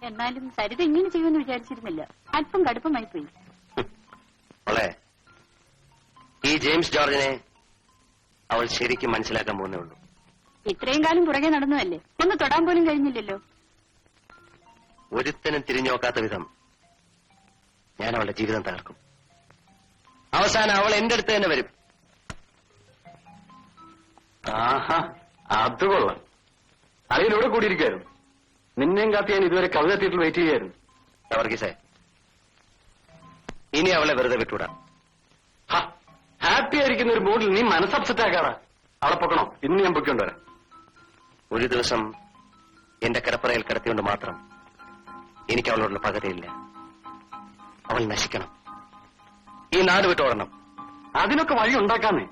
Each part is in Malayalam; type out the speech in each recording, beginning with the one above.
എന്നാലും സരിത ഇങ്ങനെ ചെയ്യുമെന്ന് വിചാരിച്ചിരുന്നില്ല. അല്പം കടുപ്പമായി പോയി. ഈ ജെയിംസ് ജോർജിനെ അവൾ ശരിക്കും മനസ്സിലാക്കാൻ പോകുന്നേ ഉള്ളൂ. ഇത്രയും കാലം പുറകെ നടന്നതല്ലേ, ഒന്ന് തൊടാൻ പോലും കഴിഞ്ഞില്ലല്ലോ. ഒരുത്തനും തിരിഞ്ഞു നോക്കാത്ത വിധം ഞാൻ അവളുടെ ജീവിതം തകർക്കും. അവസാനം അവൾ എന്റെ അടുത്ത് തന്നെ വരും. ആഹാ, അത് കൊള്ളാം. അതിലൂടെ കൂടിയിരിക്കായിരുന്നു. നിന്നെയും കാത്തി ഞാൻ ഇതുവരെ കവിത തിയേറ്ററിൽ വെയിറ്റ് ചെയ്യായിരുന്നു. വർഗീസേ, ഇനി അവളെ വെറുതെ വിട്ടുവിടാം. ഹാപ്പി ആയിരിക്കുന്ന ഒരു മൂഡിൽ നീ മനസ്സപ്സെറ്റ് ആക്കാറാ. അവളെ പൊക്കണോ? ഇന്ന് ഞാൻ പൊയ്ക്കൊണ്ടുവരാം. ഒരു ദിവസം എന്റെ കിടപ്പറയിൽ കിടത്തിയോണ്ട് മാത്രം എനിക്ക് അവളോടുള്ള പകരയില്ല. അവൾ നശിക്കണം. ഈ നാട് വിട്ടോടണം. അതിനൊക്കെ വഴി ഉണ്ടാക്കാന്നേ.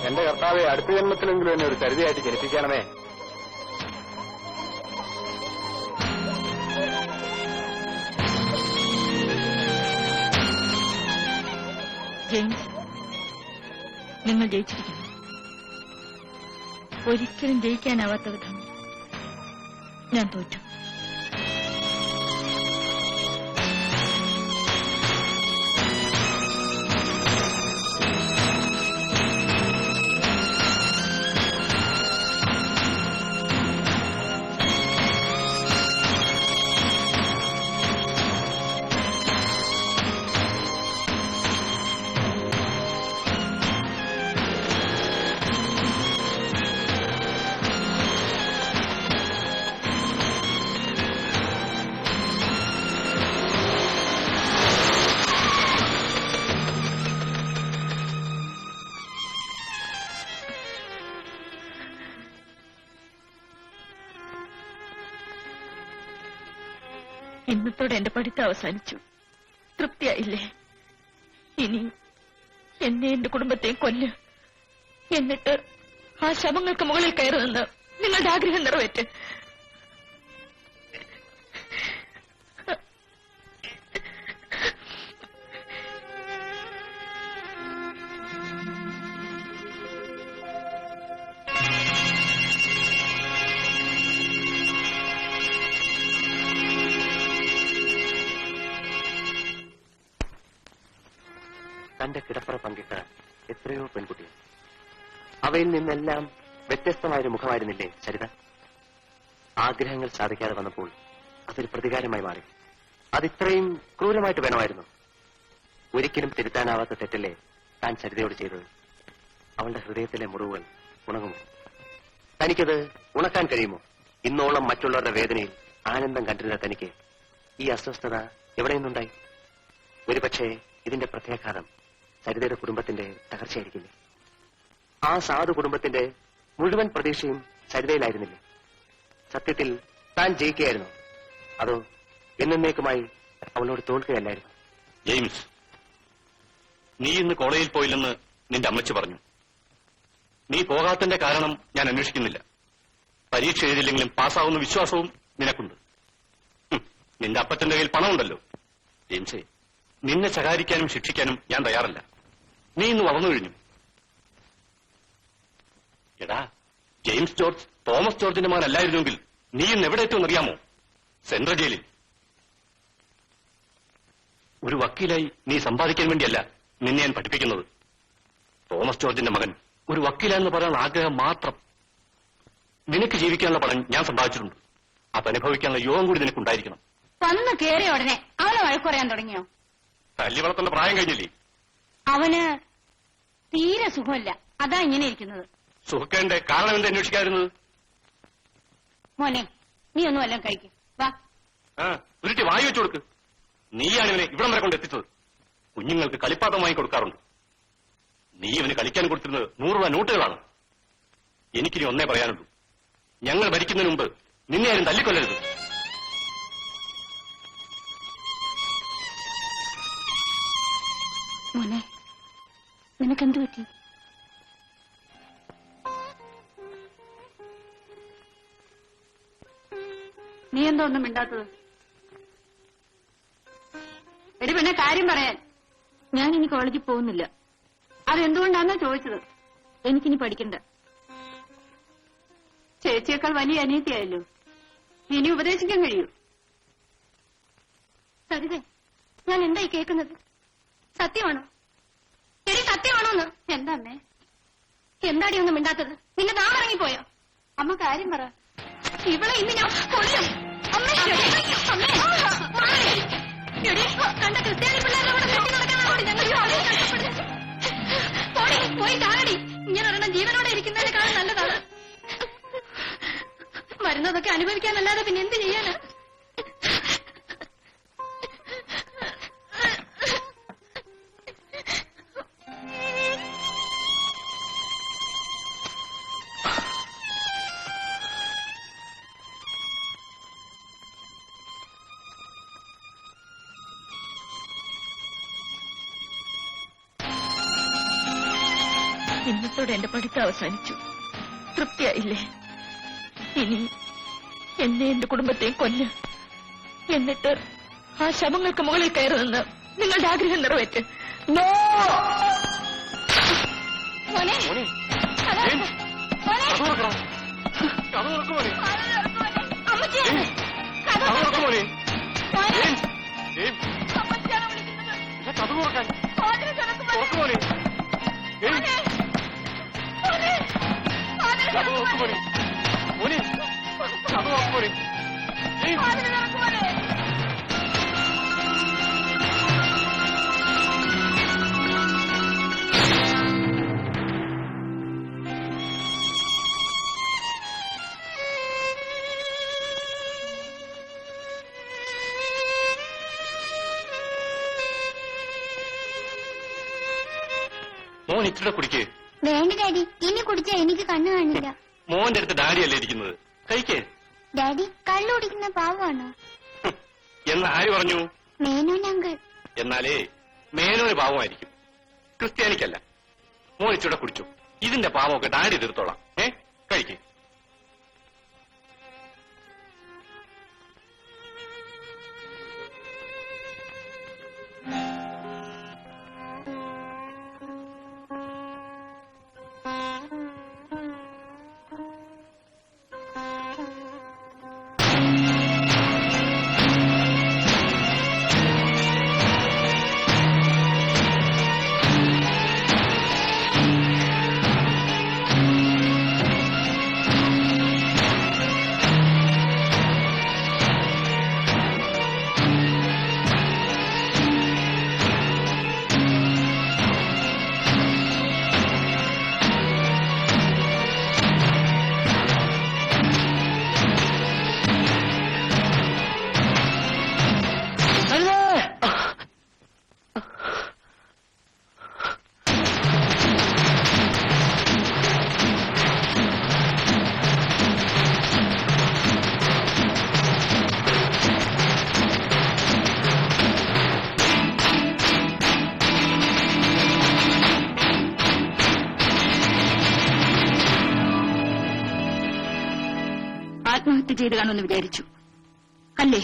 എന്റെ കർത്താവെ, അടുത്ത ജന്മത്തിലെങ്കിലും എന്നെ ഒരു കരുതിയായിട്ട് ജനിപ്പിക്കണമേ. ജെയിംസ്, നിങ്ങൾ ജയിച്ചിരിക്കുന്നു. ഒരിക്കലും ജയിക്കാനാവാത്ത വിധം ഞാൻ തോറ്റു. ഇന്നത്തോടെ എന്റെ പഠിത്തം അവസാനിച്ചു. തൃപ്തിയായില്ലേ? ഇനി എന്നെ എന്റെ കുടുംബത്തെയും കൊല്ല്. എന്നിട്ട് ആ ശവങ്ങൾക്ക് മുകളിൽ കയറി നിന്ന് നിങ്ങളുടെ ആഗ്രഹം നിറവേറ്റ്. തന്റെ കിടപ്പറ പങ്കിട്ട എത്രയോ പെൺകുട്ടികൾ. അവയിൽ നിന്നെല്ലാം വ്യത്യസ്തമായൊരു മുഖമായിരുന്നില്ലേ സരിത? ആഗ്രഹങ്ങൾ സാധിക്കാതെ വന്നപ്പോൾ അതൊരു പ്രതികാരമായി മാറി. അതിത്രയും ക്രൂരമായിട്ട് വേണമായിരുന്നു. ഒരിക്കലും തിരുത്താനാവാത്ത തെറ്റല്ലേ താൻ സരിതയോട് ചെയ്തത്? അവളുടെ ഹൃദയത്തിലെ മുറിവുകൾ ഉണങ്ങുമോ? തനിക്കത് ഉണക്കാൻ കഴിയുമോ? ഇന്നോളം മറ്റുള്ളവരുടെ വേദനയിൽ ആനന്ദം കണ്ടിരുന്ന തനിക്ക് ഈ അസ്വസ്ഥത എവിടെ നിന്നുണ്ടായി? ഒരുപക്ഷെ ഇതിന്റെ പ്രത്യാഘാതം സരിതയുടെ കുടുംബത്തിന്റെ തകർച്ചയായിരിക്കില്ലേ? ആ സാധു കുടുംബത്തിന്റെ മുഴുവൻ പ്രതീക്ഷയും സരിതയിലായിരുന്നില്ലേ? സത്യത്തിൽ താൻ ജയിക്കുകയായിരുന്നു, അതോ എന്നേക്കുമായി അവളോട് തോൽക്കുകയല്ലായിരുന്നു? ജെയിംസ്, നീ ഇന്ന് കോളേജിൽ പോയില്ലെന്ന് നിന്റെ അമ്മച്ചി പറഞ്ഞു. നീ പോകാത്തതിന്റെ കാരണം ഞാൻ അന്വേഷിക്കുന്നില്ല. പരീക്ഷ എഴുതില്ലെങ്കിലും പാസ്സാവുന്ന വിശ്വാസവും നിനക്കുണ്ട്. നിന്റെ അപ്പച്ചന്റെ കയ്യിൽ പണമുണ്ടല്ലോ. ജെയിംസേ, നിന്നെ ശകാരിക്കാനും ശിക്ഷിക്കാനും ഞാൻ തയ്യാറല്ല. നീ ഇന്ന് വളർന്നു കഴിഞ്ഞു. എടാ, ജെയിംസ് ജോർജ് തോമസ് ജോർജിന്റെ മകനല്ലായിരുന്നെങ്കിൽ നീ ഇന്ന് എവിടെ എത്തുമെന്നറിയാമോ? സെൻട്രൽ ജയിലിൽ. ഒരു വക്കീലായി നീ സമ്പാദിക്കാൻ വേണ്ടിയല്ല നിന്നെ ഞാൻ പഠിപ്പിക്കുന്നത്. തോമസ് ജോർജിന്റെ മകൻ ഒരു വക്കീലാണെന്ന് പറയാനുള്ള ആഗ്രഹം മാത്രം. നിനക്ക് ജീവിക്കാനുള്ള പണം ഞാൻ സമ്പാദിച്ചിട്ടുണ്ട്. അത് അനുഭവിക്കാനുള്ള യോഗം കൂടി നിനക്കുണ്ടായിരിക്കണം. വന്ന് കേറിയ ഉടനെ അവനെ വഴക്ക് പറയാൻ തുടങ്ങിയോ? തല്ലി വളർത്തേണ്ട പ്രായം കഴിഞ്ഞില്ലേ? അവന് തീരെ സുഖമില്ല, അതാ ഇങ്ങനെ ഇരിക്കുന്നത്. സുഖക്കേണ്ട കാരണം എന്താ അന്വേഷിക്കാതിരുന്നത്? മോനെ, നീ ഒന്നും എല്ലാം കഴിക്കും. വാ. ഉരുട്ടി വായി വെച്ചു കൊടുക്ക്. നീയാണ് ഇവനെ ഇവിടം വരെ കൊണ്ട് എത്തിച്ചത്. കുഞ്ഞുങ്ങൾക്ക് കളിപ്പാട്ടം വാങ്ങി കൊടുക്കാറുണ്ട്. നീ ഇവന് കളിക്കാൻ കൊടുത്തിരുന്നത് 100 രൂപ നോട്ടുകളാണ്. എനിക്കിനി ഒന്നേ പറയാനുള്ളൂ, ഞങ്ങൾ ഭരിക്കുന്നതിന് മുമ്പ് നിന്നെ ആരും തല്ലിക്കൊല്ലരുത്. മോനെ, നിനക്കെന്ത് പറ്റി? നീ എന്തോ ഒന്നും മിണ്ടാത്തത്? എടി പിന്നെ കാര്യം പറയാൻ. ഞാൻ ഇനി കോളേജിൽ പോകുന്നില്ല. അതെന്തുകൊണ്ടാണെന്നാ ചോദിച്ചത്. എനിക്കിനി പഠിക്കണ്ട. ചേച്ചിയേക്കാൾ വലിയ അനിയത്തിയായല്ലോ, ഇനി ഉപദേശിക്കാൻ കഴിയൂ. സരിതേ, ഞാൻ എന്തായി കേൾക്കുന്നത്? സത്യമാണോ? എടി, സത്യമാണോന്ന്? എന്താ അമ്മേ? എന്താടി ഒന്നും മിണ്ടാത്തത്? നിന്നെ നാം ഇറങ്ങിപ്പോയോ? അമ്മ കാര്യം പറ. ഇവളെ ഇന്ന് ഞാൻ കൊല്ലും. അമ്മേ, അമ്മേ, മാറി. എടി, കണ്ട ക്രിസ്ത്യാനി പിള്ളേരുടെ കൂടെ കെട്ടി നടക്കാനാണ് ഞങ്ങൾ കഷ്ടപ്പെടുന്നത്. പോയി കാണടി. ഇങ്ങനെ ഒരെണ്ണം ജീവനോടെ ഇരിക്കുന്നതിനേക്കാളും നല്ലതാണ്. മരുന്നതൊക്കെ അനുഭവിക്കാനല്ലാതെ പിന്നെ എന്ത് ചെയ്യാനാ? ഇന്നത്തോടെ എന്റെ പഠിത്തം അവസാനിച്ചു. തൃപ്തിയായില്ലേ? ഇനി എന്നെ എന്റെ കുടുംബത്തെയും കൊല്ല്. എന്നിട്ട് ആ ശവങ്ങൾക്ക് മുകളിൽ കയറി നിന്ന് നിങ്ങളുടെ ആഗ്രഹം നിറവേറ്റ്. മോൻ ഇച്ചിരി കുടിക്കേ. വേണ്ട ഡാഡി, ഇനി കുടിച്ചാ എനിക്ക് കണ്ണു കാണില്ല. മോന്റെ അടുത്ത് ഡാഡിയല്ലേ ഇരിക്കുന്നത്, കഴിക്കേ. ഡാഡി കള്ളു കുടിക്കുന്ന പാവമാണോ? എന്ന് ആര് പറഞ്ഞു? മേനോൻ അങ്കിൾ. എന്നാലേ മേനോന് പാവമായിരിക്കും, ക്രിസ്ത്യാനിക്കല്ല. മോൻ ഇച്ചിരി കുടിച്ചു. ഇതിന്റെ പാവമൊക്കെ ഡാഡി തീർത്തോളാം. കഴിക്കേ. ആത്മഹത്യ ചെയ്തു കാണുമെന്ന് വിചാരിച്ചു അല്ലേ?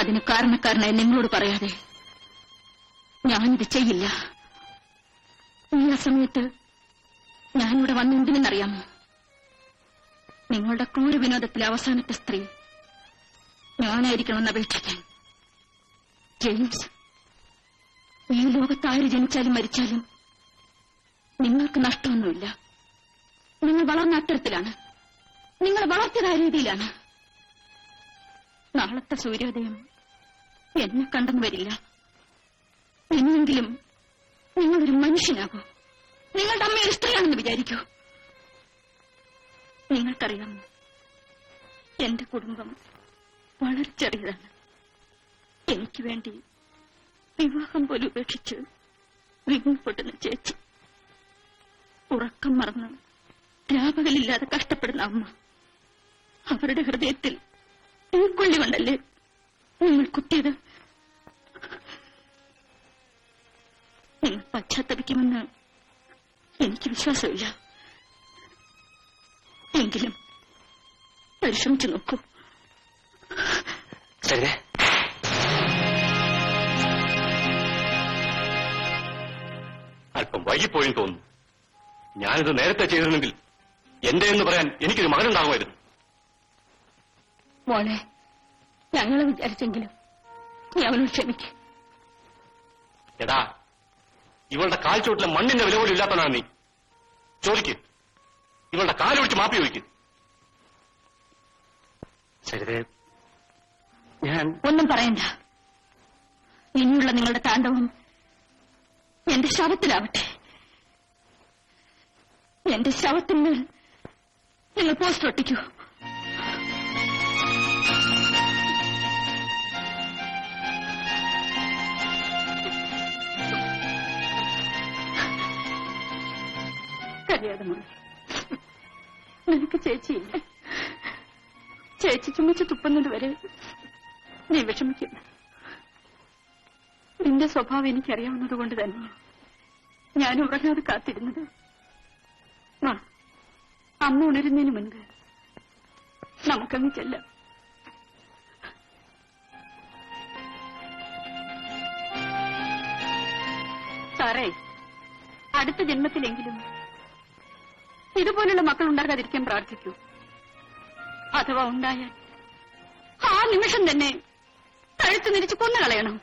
അതിന് കാരണക്കാരനായി നിങ്ങളോട് പറയാതെ ഞാനിത് ചെയ്യില്ല. ഈ സമയത്ത് ഞാനിവിടെ വന്ന എന്തിനെന്നറിയാമോ? നിങ്ങളുടെ ക്രൂര വിനോദത്തിലെ അവസാനത്തെ സ്ത്രീ ഞാനായിരിക്കണമെന്ന് അപേക്ഷിക്കാൻ. ജെയിംസ്, ഈ ലോകത്ത് ആര് ജനിച്ചാലും മരിച്ചാലും നിങ്ങൾക്ക് നഷ്ടമൊന്നുമില്ല. നിങ്ങൾ വളർന്ന അത്തരത്തിലാണ്, നിങ്ങൾ വളർത്തിയ രീതിയിലാണ്. നാളത്തെ സൂര്യോദയം എന്നെ കണ്ടെന്ന് വരില്ല. എന്നെങ്കിലും നിങ്ങളൊരു മനുഷ്യനാകൂ. നിങ്ങളുടെ അമ്മ ഒരു സ്ത്രീയാണെന്ന് വിചാരിക്കൂ. നിങ്ങൾക്കറിയാമോ, എന്റെ കുടുംബം വളരെ ചെറിയതാണ്. എനിക്ക് വേണ്ടി വിവാഹം പോലും ഉപേക്ഷിച്ച് വിങ്ങപ്പെടുന്ന ചേച്ചി, ഉറക്കം മറന്ന് രാപകലില്ലാതെ കഷ്ടപ്പെടുന്ന അമ്മ, അവരുടെ ഹൃദയത്തിൽ ഉൾക്കൊള്ളി കൊണ്ടല്ലേ നിങ്ങൾ കുത്തിയത്. നിങ്ങൾ പശ്ചാത്തപിക്കുമെന്ന് എനിക്ക് വിശ്വാസമില്ല. എങ്കിലും പരിശ്രമിച്ചു നോക്കൂ. സരിതേ, അല്പം വൈകിപ്പോയെന്ന് തോന്നുന്നു. ഞാനിത് നേരത്തെ ചെയ്തിരുന്നെങ്കിൽ എന്റെ എന്ന് പറയാൻ എനിക്കൊരു മകനുണ്ടാകുമായിരുന്നു. മോളെ, ഞങ്ങളെ വിചാരിച്ചെങ്കിലും നീ അവനോട് ക്ഷമിക്കും. എടാ, ഇവളുടെ കാൽ ചുവട്ടിലെ മണ്ണിന്റെ വില പോലും ഇല്ലാത്തതാണ് നീ. ചോദിക്ക്, ഇവളുടെ കാലൊഴിച്ച് മാപ്പി ചോദിക്ക്. സരിതേ, ഞാൻ ഒന്നും പറയണ്ട. ഇനിയുള്ള നിങ്ങളുടെ താണ്ഡവം എന്റെ ശവത്തിലാവട്ടെ. എന്റെ ശവത്തിന്മേൽ നിങ്ങൾ പോസ്റ്റർ ഒട്ടിക്കൂ. കരയാതെ മോളെ, നിനക്ക് ചേച്ചിയില്ല. ചേച്ചി ചുമച്ച് തുപ്പുന്നത് വരെ നീ വിഷമിക്കുന്നു. നിന്റെ സ്വഭാവം എനിക്കറിയാവുന്നത് കൊണ്ട് തന്നെയാണ് ഞാൻ ഉറങ്ങാതെ കാത്തിരുന്നത്. അമ്മ ഉണരുന്നതിന് മുൻപ് നമുക്കങ്ങ് ചെല്ലാം. സാറേ, അടുത്ത ജന്മത്തിലെങ്കിലും ഇതുപോലുള്ള മക്കൾ ഉണ്ടാകാതിരിക്കാൻ പ്രാർത്ഥിക്കൂ. അഥവാ ഉണ്ടായാൽ ആ നിമിഷം തന്നെ കഴുത്ത് നിരിച്ച് കൊന്നുകളയണം.